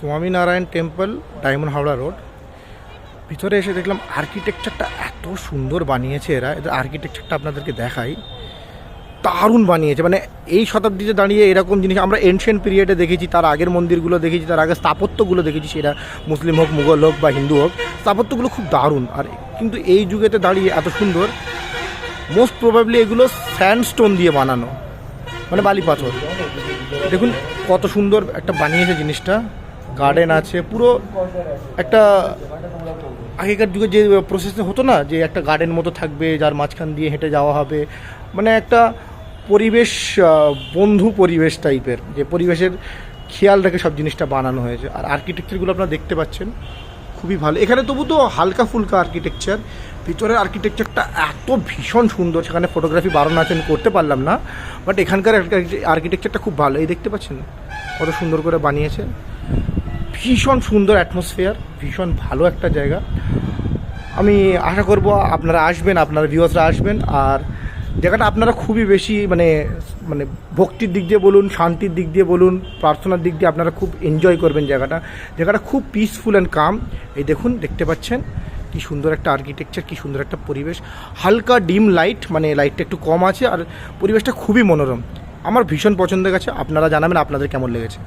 Swaminarayan temple, diamond Howrah road. ভিতরে এসে দেখলাম আর্কিটেকচারটা এত সুন্দর বানিয়েছে এরা। এদের আর্কিটেকচারটা আপনাদেরকে দেখাই, দারুণ বানিয়েছে। মানে এই শতাব্দীতে দাঁড়িয়ে এরকম জিনিস আমরা এনশিয়েন্ট পিরিয়ডে দেখেছি, তার আগের মন্দিরগুলো দেখেছি, তার আগে স্থাপত্যগুলো দেখেছি, সেটা মুসলিম হোক, মুঘল হোক বা হিন্দু হোক, স্থাপত্যগুলো খুব দারুণ। আর কিন্তু এই যুগেতে দাঁড়িয়ে এত সুন্দর, মোস্ট প্রবাবলি এগুলো স্যান্ডস্টোন দিয়ে বানানো, মানে বালি পাথর। দেখুন কত সুন্দর একটা বানিয়েছে জিনিসটা। গার্ডেন আছে, পুরো একটা আগেকার যুগে যে প্রসেসে হতো না, যে একটা গার্ডেন মতো থাকবে যার মাঝখান দিয়ে হেঁটে যাওয়া হবে, মানে একটা পরিবেশ বন্ধু পরিবেশ টাইপের, যে পরিবেশের খেয়াল রেখে সব জিনিসটা বানানো হয়েছে। আর আর্কিটেকচারগুলো আপনারা দেখতে পাচ্ছেন খুবই ভালো। এখানে তবু তো হালকা ফুলকা আর্কিটেকচার, ভিতরের আর্কিটেকচারটা এত ভীষণ সুন্দর। সেখানে ফটোগ্রাফি বারণ আছে, আমি করতে পারলাম না, বাট এখানকার আর্কিটেকচারটা খুব ভালো। এই দেখতে পাচ্ছেন কত সুন্দর করে বানিয়েছে, ভীষণ সুন্দর অ্যাটমসফিয়ার, ভীষণ ভালো একটা জায়গা। আমি আশা করব আপনারা আসবেন, আপনারা ভিউয়ার্সরা আসবেন। আর জায়গাটা আপনারা খুবই বেশি মানে মানে ভক্তির দিক দিয়ে বলুন, শান্তির দিক দিয়ে বলুন, প্রার্থনার দিক দিয়ে আপনারা খুব এনজয় করবেন জায়গাটা খুব পিসফুল অ্যান্ড কাম। এই দেখুন, দেখতে পাচ্ছেন কি সুন্দর একটা আর্কিটেকচার, কি সুন্দর একটা পরিবেশ। হালকা ডিম লাইট, মানে লাইটটা একটু কম আছে, আর পরিবেশটা খুবই মনোরম। আমার ভীষণ পছন্দ গেছে। আপনারা জানাবেন আপনাদের কেমন লেগেছে।